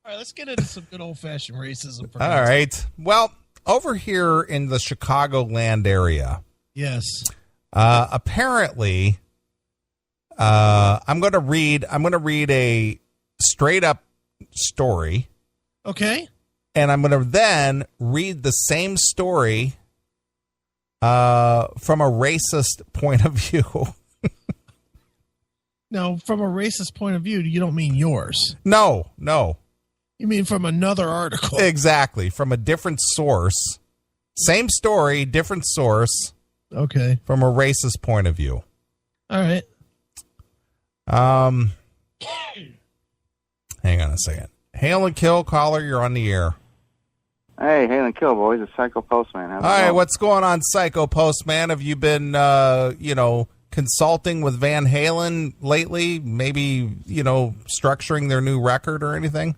All right, let's get into some good old-fashioned racism. All right. Well, over here in the Chicagoland area, yes. Apparently, I'm going to read a straight up story. Okay. And I'm going to then read the same story from a racist point of view. Now, from a racist point of view, you don't mean yours. No. You mean from another article. Exactly. From a different source. Same story, different source. Okay. From a racist point of view. All right. Hang on a second. Hail and Kill, caller, you're on the air. Hey, Hail and Kill, boys. It's Psycho Postman. All right, what's going on, Psycho Postman? Have you been, consulting with Van Halen lately? Maybe, structuring their new record or anything?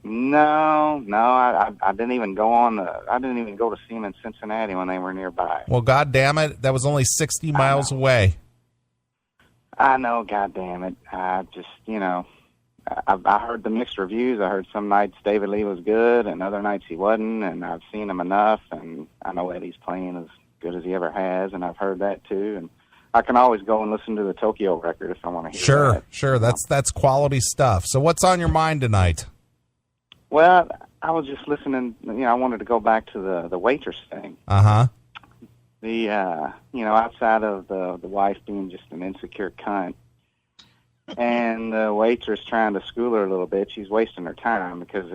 No. I didn't even go I didn't even go to see them in Cincinnati when they were nearby. Well, God damn it, that was only 60 miles away. I know, God damn it. I just, I heard the mixed reviews. I heard some nights David Lee was good, and other nights he wasn't, and I've seen him enough, and I know Eddie's playing as good as he ever has, and I've heard that too, and I can always go and listen to the Tokyo record if I want to hear that. Sure. That's quality stuff. So what's on your mind tonight? Well, I was just listening, I wanted to go back to the waitress thing. Uh-huh. The, outside of the wife being just an insecure cunt, and the waitress trying to school her a little bit, she's wasting her time, because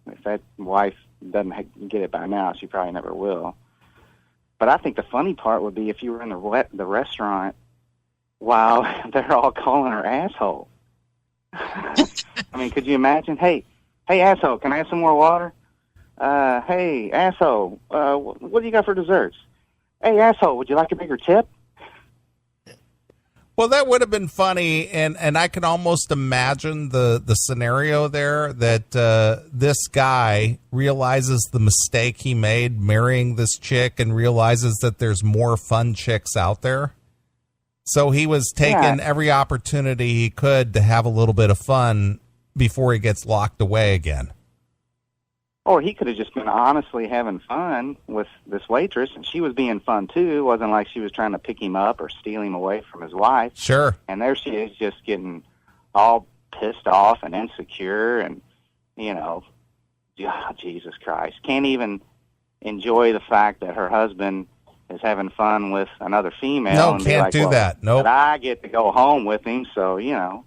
if that wife doesn't get it by now, she probably never will. But I think the funny part would be if you were in the restaurant while they're all calling her asshole. I mean, could you imagine? Hey, asshole, can I have some more water? Hey, asshole, what do you got for desserts? Hey, asshole, would you like a bigger tip? Well, that would have been funny, and I can almost imagine the scenario there that this guy realizes the mistake he made marrying this chick and realizes that there's more fun chicks out there. So he was taking every opportunity he could to have a little bit of fun before he gets locked away again. Or he could have just been honestly having fun with this waitress, and she was being fun too. It wasn't like she was trying to pick him up or steal him away from his wife. Sure. And there she is, just getting all pissed off and insecure, and, Jesus Christ. Can't even enjoy the fact that her husband is having fun with another female. No, and can't do that. Nope. But I get to go home with him, so,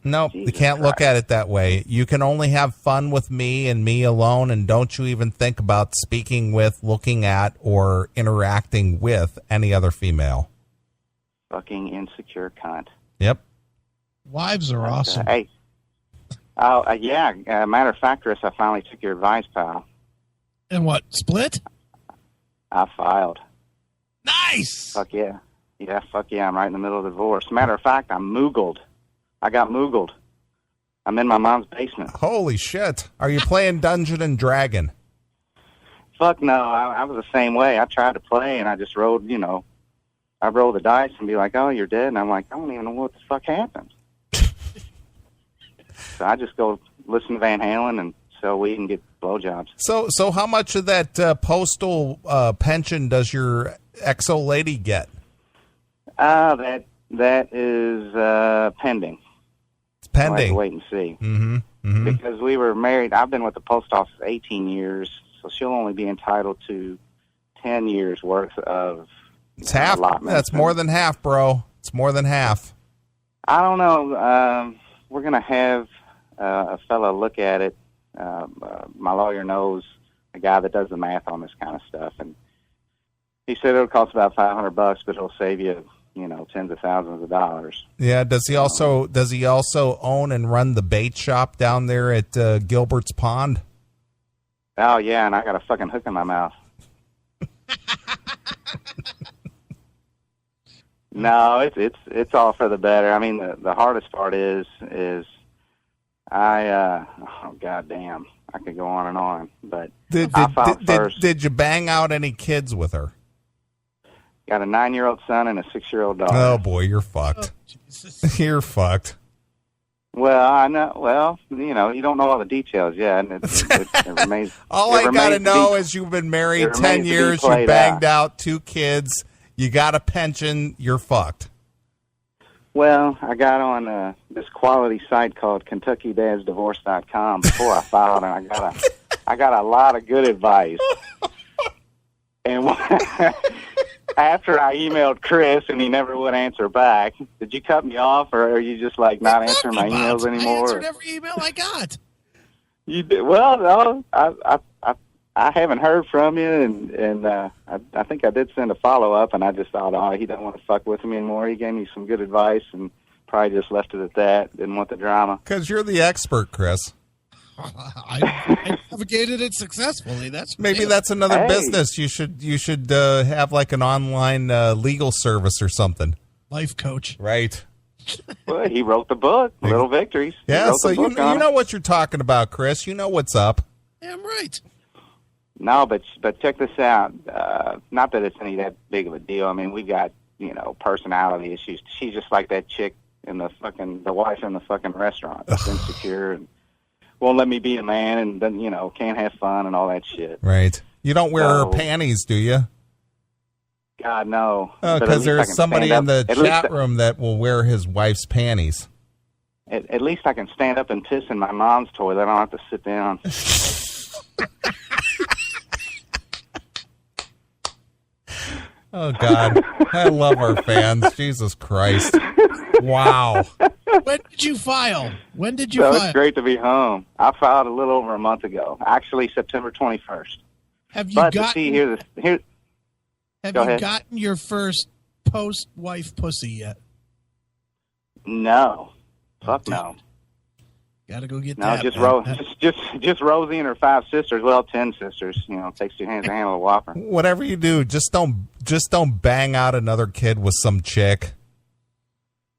Nope, you can't look at it that way. You can only have fun with me and me alone, and don't you even think about speaking with, looking at, or interacting with any other female. Fucking insecure cunt. Yep. Wives are awesome. Hey. Oh, yeah. Matter of fact, Chris, I finally took your advice, pal. And what, split? I filed. Nice! Fuck yeah. Yeah, fuck yeah, I'm right in the middle of the divorce. Matter of fact, I'm moogled. I got moogled. I'm in my mom's basement. Holy shit. Are you playing Dungeon and Dragon? Fuck no, I was the same way. I tried to play, and I just rolled, I roll the dice and be like, oh, you're dead. And I'm like, I don't even know what the fuck happened. So I just go listen to Van Halen and sell weed and get blowjobs. So how much of that postal pension does your exo lady get? That is pending. It's pending. I'll have to wait and see. Mm-hmm. Because we were married. I've been with the post office 18 years, so she'll only be entitled to 10 years worth of It's half. That's more than half, bro. It's more than half. I don't know. We're going to have a fellow look at it. My lawyer knows a guy that does the math on this kind of stuff, and he said it'll cost about $500, but it'll save you, tens of thousands of dollars. Yeah. Does he also own and run the bait shop down there at Gilbert's Pond? Oh yeah, and I got a fucking hook in my mouth. No, it's all for the better. I mean, the hardest part is oh goddamn, I could go on and on, but did you bang out any kids with her? Got a 9-year-old son and a 6-year-old daughter. Oh boy, you're fucked. Oh, Jesus. You're fucked. Well, I know. Well, you know, you don't know all the details yet. And it remains. All I got to know is you've been married 10 years, you banged out 2 kids, you got a pension, you're fucked. Well, I got on this quality site called KentuckyDadsDivorce.com before I filed, and I got a lot of good advice. And after I emailed Chris and he never would answer back, did you cut me off, or are you just like not answering my emails anymore? I answered every email I got. You did well. No, I haven't heard from you, and I think I did send a follow up, and I just thought, oh, he doesn't want to fuck with me anymore. He gave me some good advice, and probably just left it at that. Didn't want the drama. Because you're the expert, Chris. I navigated it successfully. Maybe that's another business. You should have like an online legal service or something. Life coach, right? Well, he wrote the book, Little Victories. Yeah, so you know what you're talking about, Chris. You know what's up. Yeah, I'm right. No, but check this out. Not that it's any that big of a deal. I mean, we got personality issues. She's just like that chick in the wife in the fucking restaurant. That's insecure and won't let me be a man, and then can't have fun and all that shit. Right. You don't wear her panties, do you? God, no. Because there's somebody in the chat room that will wear his wife's panties. At least I can stand up and piss in my mom's toilet. I don't have to sit down. Oh, God. I love our fans. Jesus Christ. Wow. When did you file? It's great to be home. I filed a little over a month ago. Actually, September 21st. Have you gotten your first post-wife pussy yet? No. Fuck no. Gotta go get that. No, just Rosie and her 5 sisters. Well, 10 sisters. It takes 2 hands to handle a whopper. Whatever you do, just don't bang out another kid with some chick.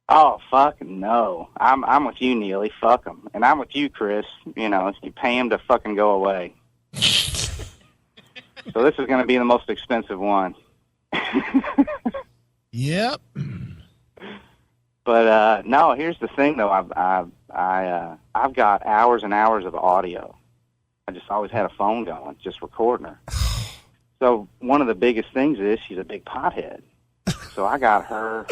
Oh, fuck no. I'm with you, Neely. Fuck them. And I'm with you, Chris. You pay him to fucking go away. So this is going to be the most expensive one. Yep. But no, here's the thing though. I've got hours and hours of audio. I just always had a phone going, just recording her. So one of the biggest things is she's a big pothead. So I got her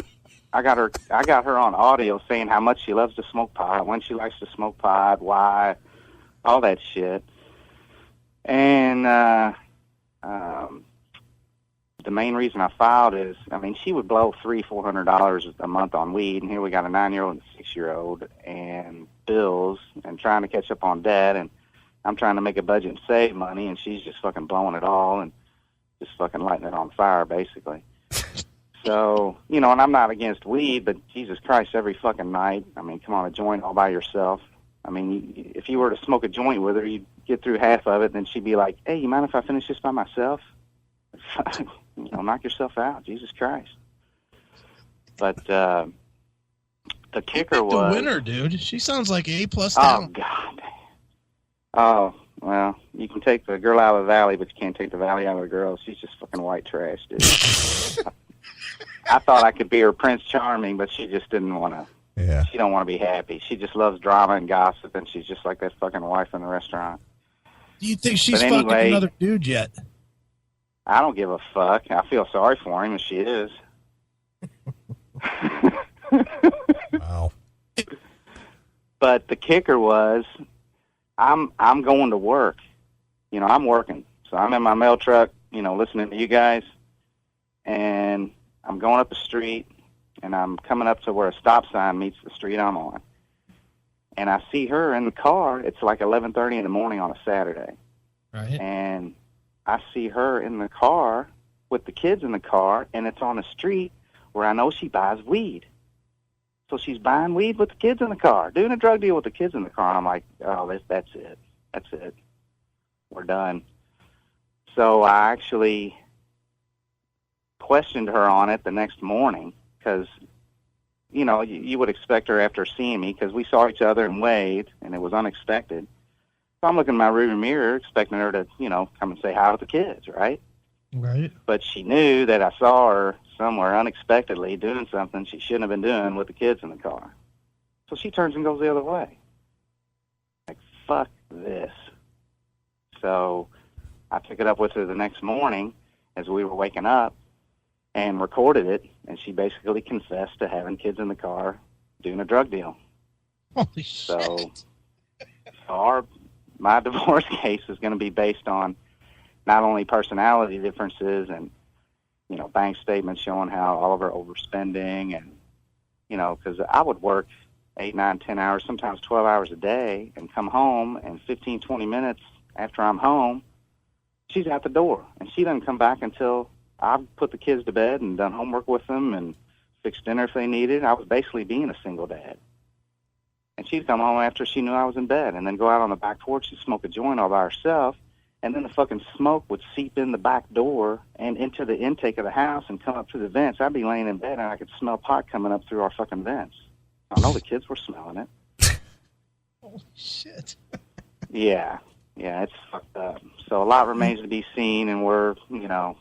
on audio saying how much she loves to smoke pot, when she likes to smoke pot, why, all that shit. And the main reason I filed is, she would blow $300-400 a month on weed, and here we got a 9-year-old and a 6-year-old, and bills, and trying to catch up on debt, and I'm trying to make a budget and save money, and she's just fucking blowing it all and just fucking lighting it on fire, basically. So, and I'm not against weed, but Jesus Christ, every fucking night, come on, a joint all by yourself. If you were to smoke a joint with her, you'd get through half of it, then she'd be like, hey, you mind if I finish this by myself? Knock yourself out, Jesus Christ. But the kicker was... the winner, dude. She sounds like A+ talent. Oh, God. Oh, well, you can take the girl out of the valley, but you can't take the valley out of the girl. She's just fucking white trash, dude. I thought I could be her Prince Charming, but she just didn't want to. Yeah. She don't want to be happy. She just loves drama and gossip, and she's just like that fucking wife in the restaurant. Do you think she's fucking another dude yet? I don't give a fuck. I feel sorry for him if she is. Wow. But the kicker was, I'm going to work. I'm working. So I'm in my mail truck, listening to you guys, and I'm going up the street, and I'm coming up to where a stop sign meets the street I'm on. And I see her in the car. It's like 11:30 in the morning on a Saturday. Right. And I see her in the car with the kids in the car, and it's on a street where I know she buys weed. So she's buying weed with the kids in the car, doing a drug deal with the kids in the car. And I'm like, oh, that's it. That's it. We're done. So I actually questioned her on it the next morning because, you would expect her after seeing me because we saw each other and waved, and it was unexpected. So I'm looking in my rearview mirror expecting her to, come and say hi with the kids, right? Right. But she knew that I saw her somewhere unexpectedly doing something she shouldn't have been doing with the kids in the car. So she turns and goes the other way. Like, fuck this. So I took it up with her the next morning as we were waking up and recorded it, and she basically confessed to having kids in the car doing a drug deal. Holy shit. So my divorce case is going to be based on not only personality differences and, you know, bank statements showing how all of her overspending and, you know, because I would work 8, 9, 10 hours, sometimes 12 hours a day and come home, and 15, 20 minutes after I'm home, she's out the door. And she doesn't come back until I've put the kids to bed and done homework with them and fixed dinner if they needed. I was basically being a single dad. And she'd come home after she knew I was in bed and then go out on the back porch and smoke a joint all by herself. And then the fucking smoke would seep in the back door and into the intake of the house and come up through the vents. I'd be laying in bed and I could smell pot coming up through our fucking vents. I know the kids were smelling it. Holy shit. Yeah, it's fucked up. So a lot remains to be seen, and we're, you know,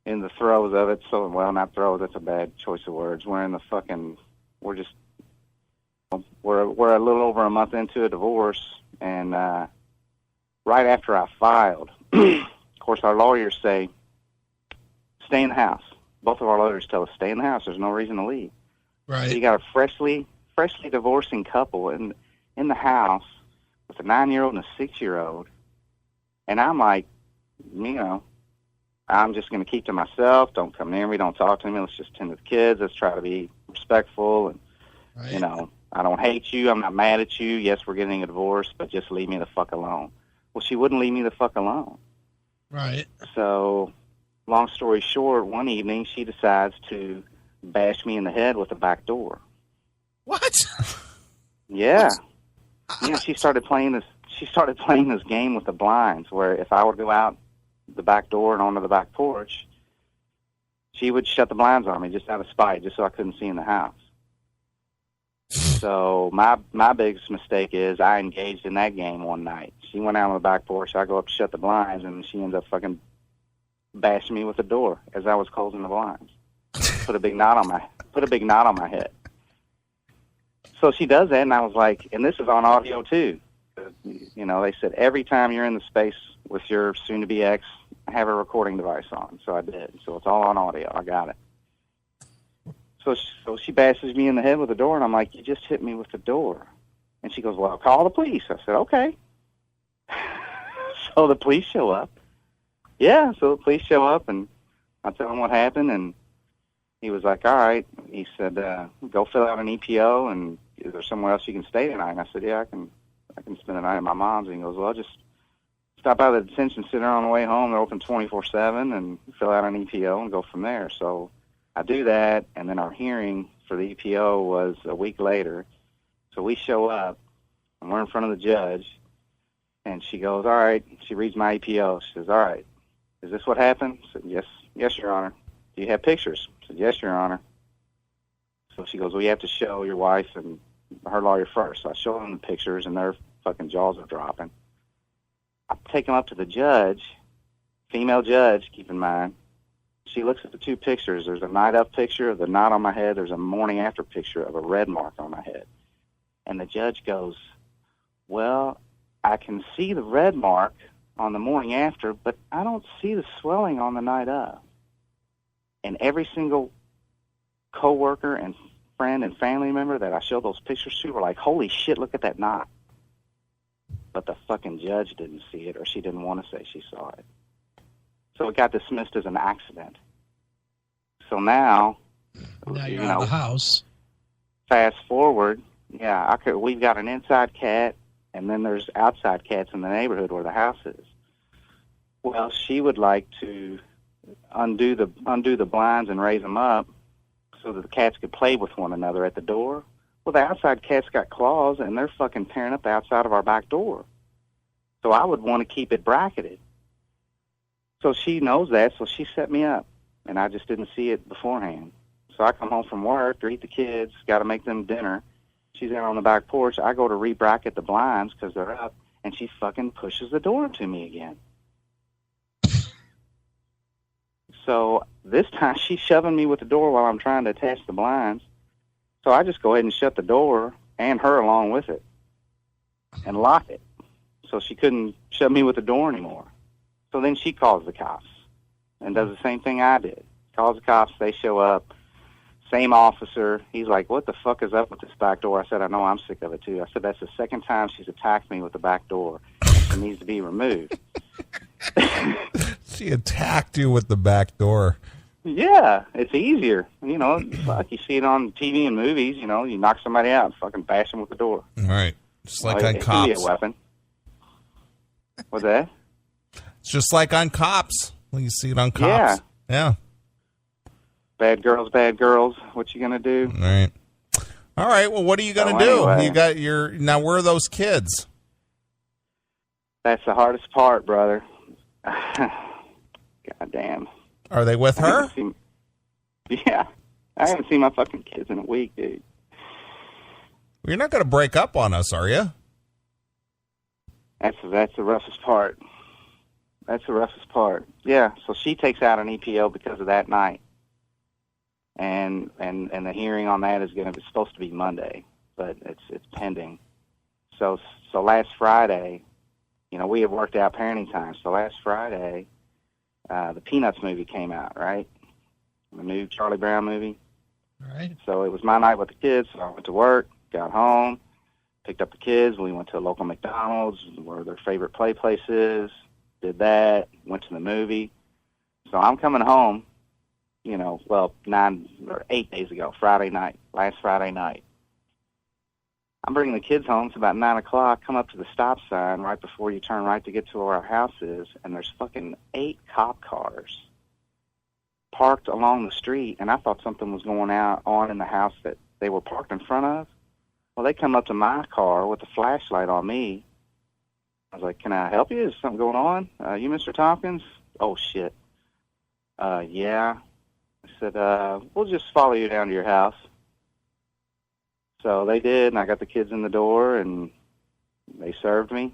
in the throes of it. So, well, not throes, that's a bad choice of words. We're in the fucking, we're a little over a month into a divorce, and right after I filed, of course, our lawyers say, stay in the house. Both of our lawyers tell us, stay in the house. There's no reason to leave. Right. So you got a freshly divorcing couple in the house with a 9-year-old and a 6-year-old, and I'm like, you know, I'm just going to keep to myself. Don't come near me. Don't talk to me. Let's just tend to the kids. Let's try to be respectful, and Right. you know, I don't hate you. I'm not mad at you. Yes, we're getting a divorce, but just leave me the fuck alone. Well, she wouldn't leave me the fuck alone. Right. So, long story short, one evening she decides to bash me in the head with the back door. What? Yeah. Yeah, she started playing this game with the blinds where if I would go out the back door and onto the back porch, she would shut the blinds on me just out of spite, just so I couldn't see in the house. So my biggest mistake is I engaged in that game one night. She went out on the back porch, I go up to shut the blinds, and she ends up fucking bashing me with the door as I was closing the blinds. Put a big knot on my head. So she does that, and I was like, and this is on audio too. You know, they said every time you're in the space with your soon-to-be ex, have a recording device on. So I did. So it's all on audio. I got it. So she bashes me in the head with the door, and I'm like, you just hit me with the door. And she goes, well, I'll call the police. I said, okay. So the police show up. Yeah, so the police show up, and I tell him what happened, and he was like, all right. He said, go fill out an EPO, and is there somewhere else you can stay tonight? And I said, yeah, I can spend the night at my mom's. And he goes, well, just stop by the detention center on the way home. They're open 24/7, and fill out an EPO and go from there. So I do that, and then our hearing for the EPO was a week later. So we show up, and we're in front of the judge, and she goes, all right. She reads my EPO. She says, all right, is this what happened? I said, yes, Your Honor. Do you have pictures? I said, yes, Your Honor. So she goes, well, you have to show your wife and her lawyer first. So I show them the pictures, and their fucking jaws are dropping. I take them up to the judge, female judge, keep in mind. She looks at the two pictures. There's a night up picture of the knot on my head. There's a morning after picture of a red mark on my head. And the judge goes, well, I can see the red mark on the morning after, but I don't see the swelling on the night up. And every single coworker and friend and family member that I showed those pictures to were like, holy shit, look at that knot. But the fucking judge didn't see it, or she didn't want to say she saw it. So it got dismissed as an accident. So now you're out of the house. Fast forward, we've got an inside cat, and then there's outside cats in the neighborhood where the house is. Well, she would like to undo the blinds and raise them up so that the cats could play with one another at the door. Well, the outside cats got claws, and they're fucking tearing up the outside of our back door. So I would want to keep it bracketed. So she knows that, so she set me up, and I just didn't see it beforehand. So I come home from work, greet the kids, got to make them dinner. She's out on the back porch. I go to re-bracket the blinds because they're up, and she fucking pushes the door to me again. So this time she's shoving me with the door while I'm trying to attach the blinds. So I just go ahead and shut the door, and her along with it, and lock it. So she couldn't shut me with the door anymore. So then she calls the cops and does the same thing I did. Calls the cops, they show up, same officer. He's like, what the fuck is up with this back door? I said, I know, I'm sick of it too. I said, that's the second time she's attacked me with the back door. It needs to be removed. She attacked you with the back door. Yeah, it's easier. You know, like you see it on TV and movies, you know, you knock somebody out and fucking bash them with the door. All right. Just like on it Cops. Can be a weapon. What's that? It's just like on Cops. When you see it on Cops. Yeah. Bad girls. What you gonna do? All right. All right. Well, what are you gonna do? Anyway. You got your now. Where are those kids? That's the hardest part, brother. Goddamn. Are they with her? Yeah. I haven't seen my fucking kids in a week, dude. You're not going to break up on us, are you? That's the roughest part. That's the roughest part. Yeah. So she takes out an EPO because of that night, and the hearing on that is supposed to be Monday, but it's pending. So last Friday, you know, we had worked out parenting time. So last Friday, the Peanuts movie came out, right? The new Charlie Brown movie. Right. So it was my night with the kids. So I went to work, got home, picked up the kids. We went to a local McDonald's where their favorite place is. Did that, went to the movie. So I'm coming home, you know, 9 or 8 days ago, last Friday night. I'm bringing the kids home. It's about 9 o'clock. Come up to the stop sign right before you turn right to get to where our house is, and there's fucking 8 cop cars parked along the street, and I thought something was going on in the house that they were parked in front of. Well, they come up to my car with a flashlight on me. I was like, can I help you? Is something going on? You Mr. Tompkins? Oh, shit. Yeah. I said, we'll just follow you down to your house. So they did, and I got the kids in the door, and they served me.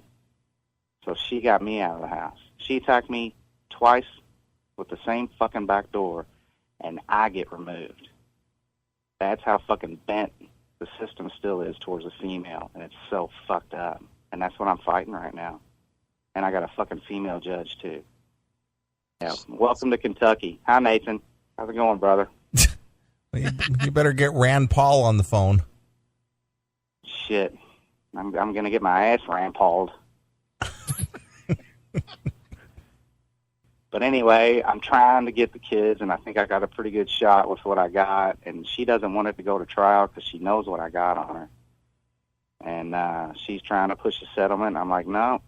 So she got me out of the house. She attacked me twice with the same fucking back door, and I get removed. That's how fucking bent the system still is towards a female, and it's so fucked up. And that's what I'm fighting right now. And I got a fucking female judge, too. Yeah. Welcome to Kentucky. Hi, Nathan. How's it going, brother? You better get Rand Paul on the phone. Shit. I'm going to get my ass Rand-Pauled. But anyway, I'm trying to get the kids, and I think I got a pretty good shot with what I got. And she doesn't want it to go to trial because she knows what I got on her. And she's trying to push a settlement. I'm like, no,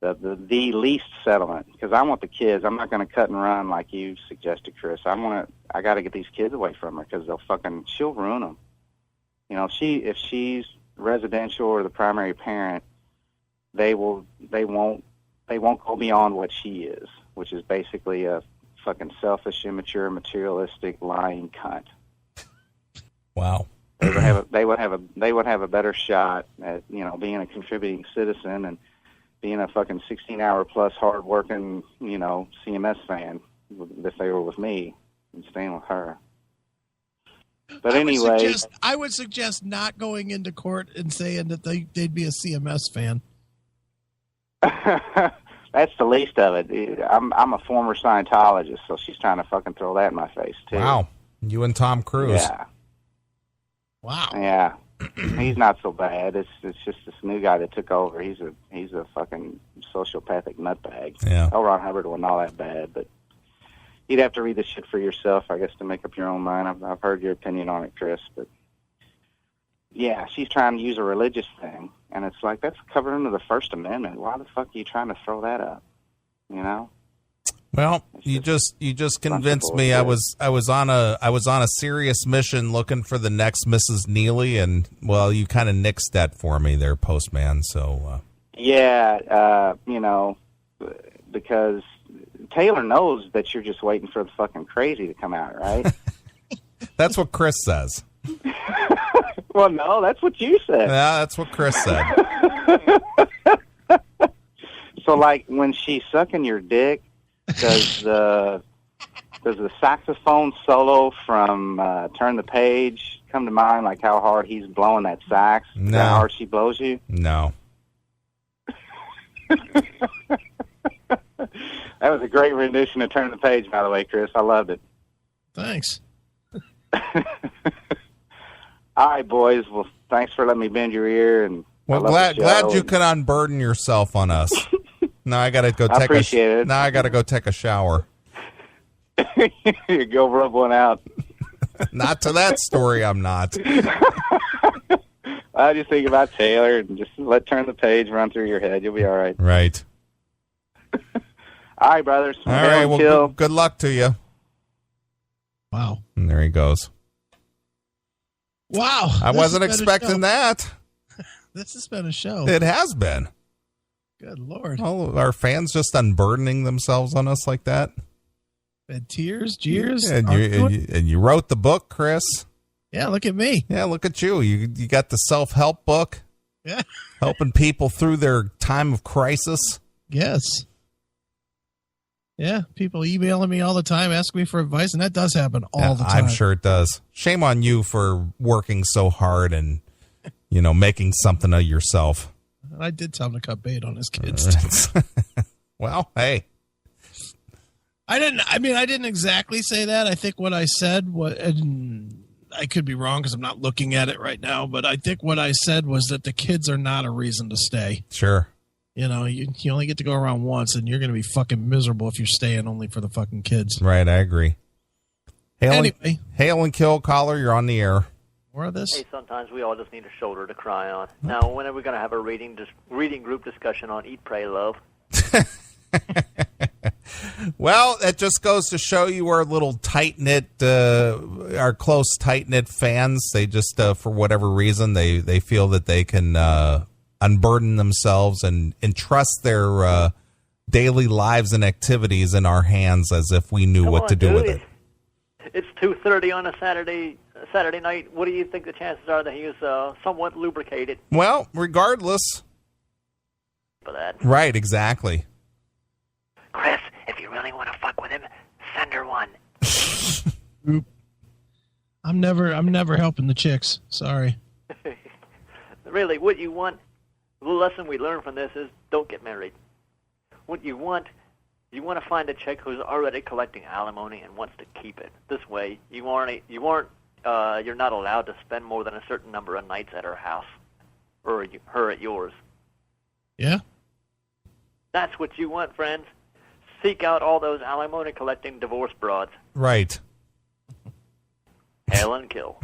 the least settlement, because I want the kids. I'm not going to cut and run like you suggested, Chris. I got to get these kids away from her because she'll ruin them. You know, if she's residential or the primary parent, they won't go beyond what she is, which is basically a fucking selfish, immature, materialistic, lying cunt. Wow. They would have a better shot at, you know, being a contributing citizen and being a fucking 16-hour plus hard-working, you know, CMS fan if they were with me and staying with her. But anyway, I would suggest not going into court and saying that they'd be a CMS fan. That's the least of it. I'm a former Scientologist, so she's trying to fucking throw that in my face too. Wow, you and Tom Cruise. Yeah. Wow. Yeah, he's not so bad. It's just this new guy that took over. He's a fucking sociopathic nutbag. Yeah. L. Ron Hubbard wasn't all that bad, but you'd have to read the shit for yourself, I guess, to make up your own mind. I've heard your opinion on it, Chris, but yeah, she's trying to use a religious thing, and it's like, that's covered under the First Amendment. Why the fuck are you trying to throw that up? You know? Well, you just convinced me. I was on a serious mission looking for the next Mrs. Neely, and well, you kind of nixed that for me there, postman. So yeah, you know, because Taylor knows that you're just waiting for the fucking crazy to come out, right? That's what Chris says. Well, no, that's what you said. Yeah, that's what Chris said. So, like, when she's sucking your dick, does the saxophone solo from Turn the Page come to mind, like how hard he's blowing that sax? No. How hard she blows you? No. That was a great rendition of Turn the Page, by the way, Chris. I loved it. Thanks. All right, boys. Well, thanks for letting me bend your ear. And Well, I love the glad show. you could unburden yourself on us. Now I got to go I take appreciate it. Now I got to go take a shower. Go rub one out. Not to that story, I'm not. I just think about Taylor and just let Turn the Page run through your head. You'll be all right. Right. All right, brothers. All right. Well, good luck to you. Wow. And there he goes. Wow. I This wasn't has been a expecting show. that. This has been a show. It has been. Good Lord. Oh, our fans just unburdening themselves on us like that. And tears, jeers. And arguing. you wrote the book, Chris. Yeah, look at me. Yeah, look at you. You got the self-help book. Yeah. Helping people through their time of crisis. Yes. Yeah, people emailing me all the time, asking me for advice, and that does happen all the time. I'm sure it does. Shame on you for working so hard and, making something of yourself. I did tell him to cut bait on his kids. Well, hey. I didn't exactly say that. I think what I said was, and I could be wrong because I'm not looking at it right now, but I think what I said was that the kids are not a reason to stay. Sure. You only get to go around once, and you're going to be fucking miserable if you're staying only for the fucking kids. Right, I agree. Anyway. Hail and kill, caller, you're on the air. More of this? Hey, sometimes we all just need a shoulder to cry on. Now, when are we going to have a reading group discussion on Eat, Pray, Love? Well, that just goes to show you our little tight-knit, our close tight-knit fans. They just, for whatever reason, they feel that they can unburden themselves and entrust their daily lives and activities in our hands as if we knew what to do with it. It's 2:30 on a Saturday night. What do you think the chances are that he is somewhat lubricated Well, regardless. for that? Right, exactly. Chris, if you really want to fuck with him, send her one. I'm never helping the chicks. Sorry. Really, what you want, the lesson we learned from this is don't get married. What you want to find a chick who's already collecting alimony and wants to keep it. This way, you're not allowed to spend more than a certain number of nights at her house, or her at yours. Yeah? That's what you want, friends. Seek out all those alimony collecting divorce broads. Right. Hail and kill.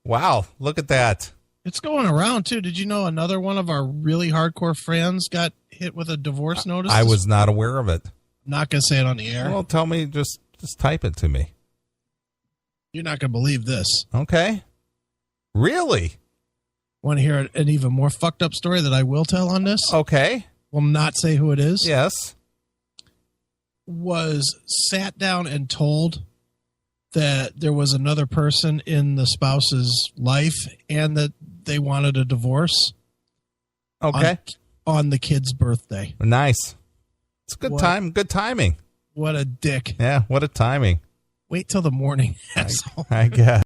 Wow, look at that. It's going around, too. Did you know another one of our really hardcore friends got hit with a divorce notice? I was not aware of it. I'm not going to say it on the air. Well, tell me, just type it to me. You're not going to believe this. Okay. Really? Want to hear an even more fucked up story that I will tell on this? Okay. Will not say who it is. Yes. Was sat down and told that there was another person in the spouse's life and that they wanted a divorce. Okay. On the kid's birthday. Nice. It's a good What? time. Good timing. What a dick. Yeah, what a timing. Wait till the morning, asshole. I guess.